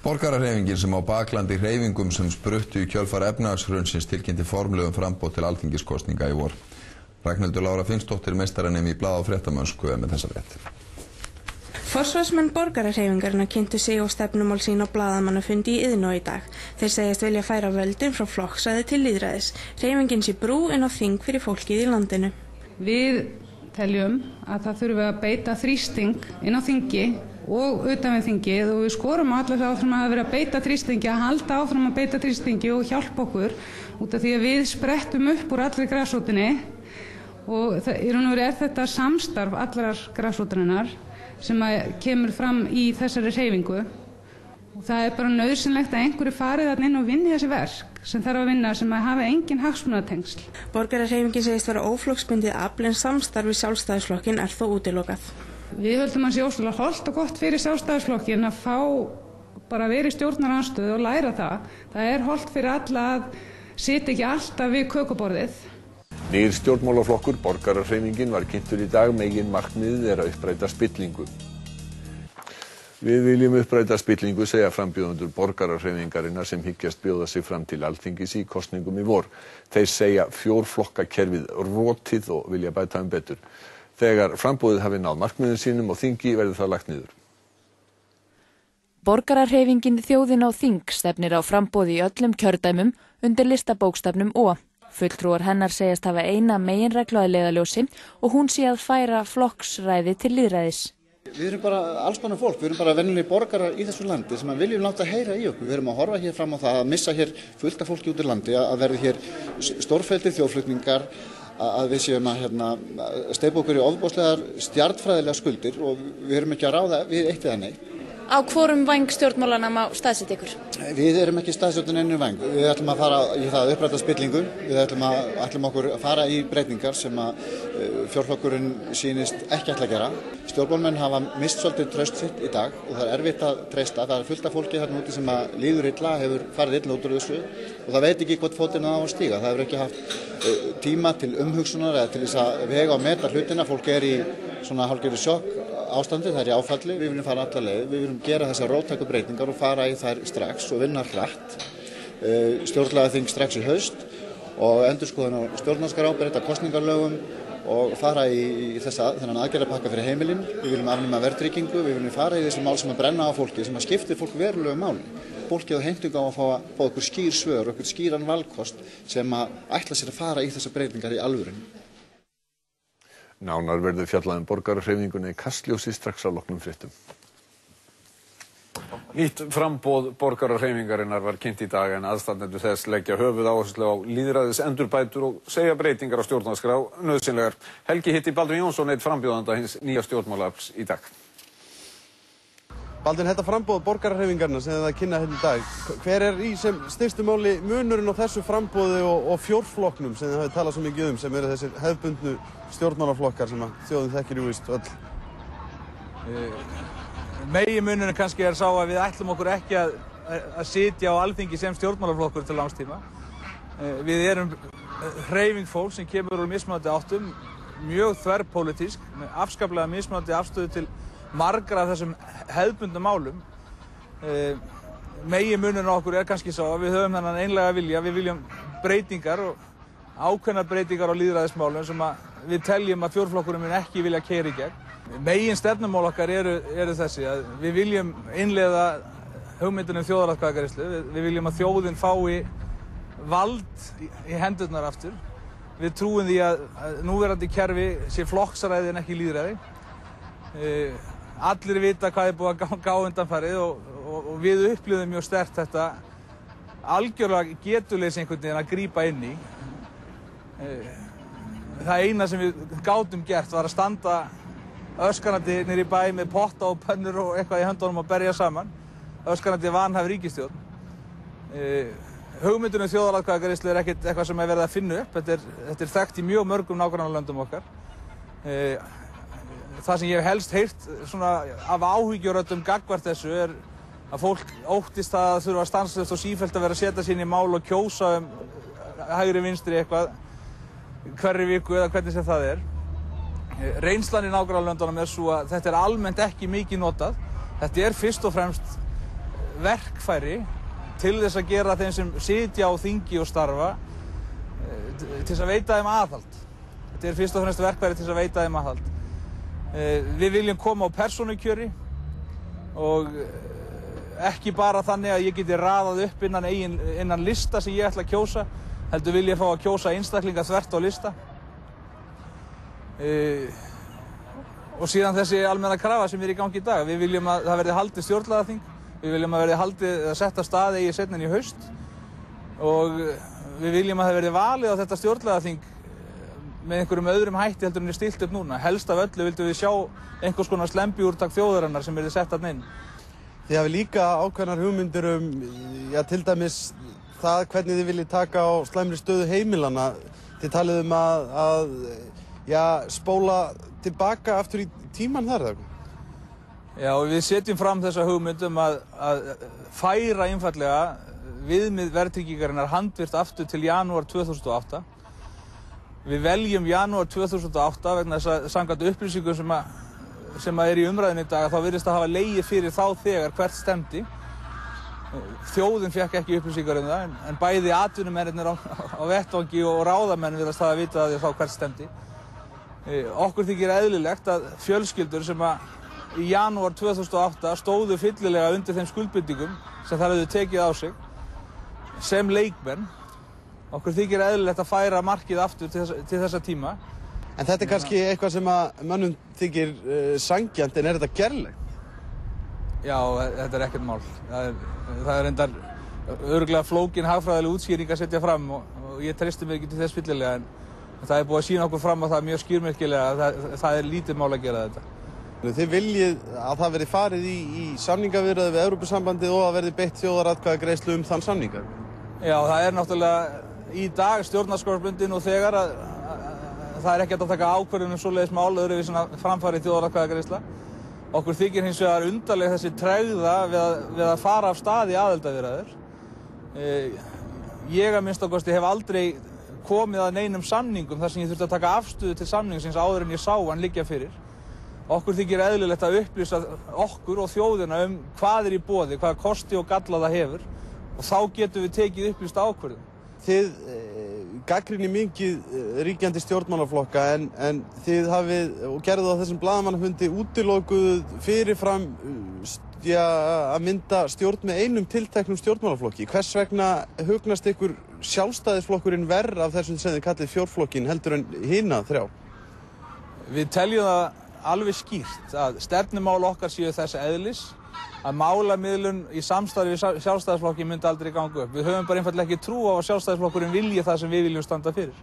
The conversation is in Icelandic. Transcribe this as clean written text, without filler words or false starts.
Borgarahreyfingin sem á baklandi hreyfingum sem spruttu í kjölfar efnahagshrunsins tilkynnti formlegum framboð til alþingiskosninga í vor. Ragnhildur Lára Finnsdóttir meistaranemi í blað- og fréttamönsku með þessa frétt. Forsvarsmenn borgarahreyfingarinnar kynntu sig og stefnumál sín á blaðamannafundi í Iðnó í dag. Þeir segjast vilja færa völdin frá flokksræði til lýðræðis. Hreyfingin sé brú inn á þing fyrir fólkið í landinu. Við teljum að það þurfi að beita þrýsting inn á þingi og utan við þingið og við skorum á alla það áfram að vera að beita þrýstingi, að halda áfram að beita þrýstingi og hjálpa okkur út af því að við sprettum upp úr allri grasrótinni og í raun og veru er þetta samstarf allrar grasrótarinnar sem kemur fram í þessari hreyfingu og það er bara nauðsynlegt að einhverju farið þarna inn og vinni þessi verk sem þarf að vinna sem að hafa engin hagsmunatengsl. Borgarahreyfingin segist vera óflokksbundið afl en samstarf við Sjálfstæðisflokkinn er þó útilokað. Við höldum að sé óslega hollt og gott fyrir Sjálfstæðisflokkinn að fá bara að vera í stjórnarandstöðu og læra það. Það er hollt fyrir alla að sitja ekki alltaf við kökuborðið. Nýr stjórnmálaflokkur, Borgarahreyfingin, var kynntur í dag. Megin markmiðið er að uppræta spillingu. Við viljum uppræta spillingu, segja frambjóðendur Borgarahreyfingarinnar sem hyggjast bjóða sig fram til Alþingis í kosningum í vor. Þeir segja fjórflokkakerfið rotið og vilja bæta betur. Þegar framboðið hafi náð markmiðum sínum og þingi verður það lagt niður. Borgarahreyfingin Þjóðin á þing stefnir á framboði í öllum kjördæmum undir listabókstafnum O. Fulltrúar hennar segjast hafa eina meginreglu að leiðarljósi og hún sé að færa flokksræði til lýðræðis. Við erum bara alls konar fólk, við erum bara venjulegir borgarar í þessu landi sem viljum láta heyra í okkur. Við erum að horfa hér fram á það að missa hér fullt af fólki út í landi, að verði hér stórfelldir þjóðflutningar, að við séum að steypa okkur í ofboðslegar stjarnfræðilegar skuldir og við erum ekki að ráða við eitt eða neitt. Á hvorum væng stjórnmálanna má staðsetja ykkur? Við erum ekki staðsetja einu væng. Við ætlum að fara í það að uppræta spillingu. Við ætlum okkur að fara í breytingar sem að fjórflokkurinn sýnist ekki ætla að gera. Stjórnmálamenn hafa mist svolítið traust sitt í dag og það er erfitt að treysta. Það er fullt af fólki þarna úti sem að líður illa, hefur farið illa út úr þessu og það veit ekki hvort fótinn á að stíga. Það hefur ekki haft tíma til umhugsunar eða til þess að vega og meta hlutina. Fólk er í svona hálfgerðu sjokk ástandi, það er í áfalli, við viljum fara alla leið, við viljum gera þessar róttæku breytingar og fara í þær strax og vinna hratt. Stjórnlagaþing strax í haust og endurskoðun á stjórnarskrá, breyta kosningalögum og fara í þennan aðgerðapakka fyrir heimilin. Við viljum afnema verðtryggingu, við viljum fara í þessi mál sem að brenna á fólki, sem að skiptir fólk verulegu máli. Fólkið á heimtingu á að fá okkur skýr svör, okkur skýran valkost sem að ætla sér að fara í þessar breytingar í alvörunni. Nánar verður fjallað Borgarahreyfinguna í Kastljósi strax að loknum fréttum. Nýtt framboð Borgarahreyfingarinnar var kynnt í dag en aðstandendur þess leggja höfuðáherslu á lýðræðis endurbætur og segja breytingar á stjórnarskrá nauðsynlegar. Helgi hitti Baldvin Jónsson, einn frambjóðanda hins nýja stjórnmálaafls í dag. Baldvin, þetta framboð Borgarahreyfingarinnar sem það kynna hérna í dag, hver er í sem stystu máli munurinn á þessu framboði og fjórflokknum sem þið hafið talað svo mikið sem eru þessir hefðbundnu stjórnmálaflokkar sem að þjóðin þekkir jú víst öll? Meginmunurinn kannski er sá að við ætlum okkur ekki að sitja á Alþingi sem stjórnmálaflokkur til langs tíma. Við erum hreyfing fólk sem kemur úr mismunandi áttum, mjög þverrpólitísk, með afskaplega mismunandi afstöðu til margra af þessum hefðbundnu málum. Meginmunurinn á okkur er kannski sá að við höfum þennan einlæga vilja, við viljum breytingar og ákveðnar breytingar á lýðræðismálum sem að við teljum að fjórflokkurinn mun ekki vilja keyra í gegn. Megin stefnumál okkar eru þessi að við viljum innleiða hugmyndina þjóðaratkvæðagreiðslu. Við viljum að þjóðin fái vald í hendurnar aftur. Við trúum því að núverandi kerfi sé flokksræði en ekki lýðræði. Allir vita hvað er búið að gá undanfarið og við upplifum mjög sterkt þetta algjörlega getuleysi einhvern veginn að grípa inn í. Það eina sem við gátum gert var að standa öskrandi niður í bæ með potta og pönnur og eitthvað í höndunum að berja saman. Öskrandi vanhæf ríkisstjórn. Hugmyndin þjóðaratkvæðagreiðslu er ekkert eitthvað sem er verið að finna upp. Þetta er þekkt í mjög mörgum nágrannalöndum okkar. Það sem ég hef helst heyrt af áhyggjuröddum gagnvart þessu er að fólk óttist það að þurfa stanslaust og sífellt að vera að setja sín í mál og kjósa hægri vinstri eitthvað hverri viku eða hvernig sem það er. Reynslan í nágrannalöndunum er svo að þetta er almennt ekki mikið notað. Þetta er fyrst og fremst verkfæri til þess að gera þeim sem sitja á þingi og starfa til þess að veita þeim aðhald. Þetta er fyrst og fremst verkfæri til þess að veita þeim aðhald. Við viljum koma á persónukjöri og ekki bara þannig að ég geti raðað upp innan lista sem ég ætla að kjósa, heldur vil ég fá að kjósa einstaklinga þvert á lista. Og síðan þessi almenna krafa sem er í gangi í dag. Við viljum að það verði haldið stjórnlagaþing, við viljum að verði haldið að setta stað eigi seinna en í haust og við viljum að það verði valið á þetta stjórnlagaþing með einhverjum öðrum hætti heldur en er stillt upp núna. Helst af öllu vildum við sjá einhvers konar slembiúrtak þjóðarinnar sem verði sett þarna inn. Þið hafi líka ákveðnar hugmyndir til dæmis það hvernig þið viljið taka á slæmri stöðu heimilanna. Þið talið að spóla tilbaka aftur í tímann þar, eða? Já, við setjum fram þessa hugmynd að færa einfaldlega viðmið verðtryggingarinnar handvirkt aftur til janúar 2008. Við veljum janúar 2008 vegna þess að samkvæmt upplýsingum sem er í umræðinni í dag, þá virðist að hafa legið fyrir þá þegar hvert stemdi. Þjóðin fékk ekki upplýsingar það, en bæði atvinnumennirnir á vettvangi og ráðamenn virðast hafa vitað að því þá hvert stemdi. Okkur þykir eðlilegt að fjölskyldur sem í janúar 2008 stóðu fyllilega undir þeim skuldbindingum sem þær höfðu tekið á sig sem leikmenn. Okkur þykir eðlilegt að færa markið aftur til þessa tíma. En þetta er kannski eitthvað sem að mönnum þykir sanngjarnt, en er þetta gerlegt? Já, þetta er ekkert mál. Það er reyndar örugglega flókin hagfræðileg útskýring að setja fram og ég treysti mig ekki til þess fyllilega, en það er búið að sýna okkur fram á það mjög skýrmerkilega að það er lítið mál að gera þetta. Þið viljið að það verði farið í samningaviðræður við Evrópusambandið og að verði beitt þjóðaratkvæðagreiðslu þann samninga? Já, það er náttúrulega í dag stjórnarskrárbundin og þegar að það er ekki hægt að taka ákvörðun svoleiðis mál öðruvísi en framfarið þjóðaratkvæðagreiðsla. Okkur þykir hins vegar undarleg þessi tregða við að fara af stað í aðildarviðræður. Ég að minnsta kosti hef aldrei komið að neinum samningum þar sem ég þurfti að taka afstöðu til samningsins áður en ég sá hann liggja fyrir. Okkur þykir eðlilegt að upplýsa okkur og þjóðina hvað er í boði, hvaða kosti og galla það hefur og þá getum við tekið upplýst ákvörðun. Þið gagnrýnið mikið ríkjandi stjórnmálaflokka en þið hafið og gerðuð á þessum blaðamannafundi útilokuð fyrirfram að mynda stjórn með einum tilteknum stjórnmálaflokki. Hvers vegna hugnast ykkur Sjálfstæðisflokkurinn verr af þessum sem þið kallið fjórflokkinn heldur en hina þrjá? Við teljum það alveg skýrt að stefnumál okkar séu þess eðlis að málamiðlun í samstarfi við Sjálfstæðisflokki myndi aldrei ganga upp. Við höfum bara einfaldlega ekki trú á að Sjálfstæðisflokkurinn vilji það sem við viljum standa fyrir.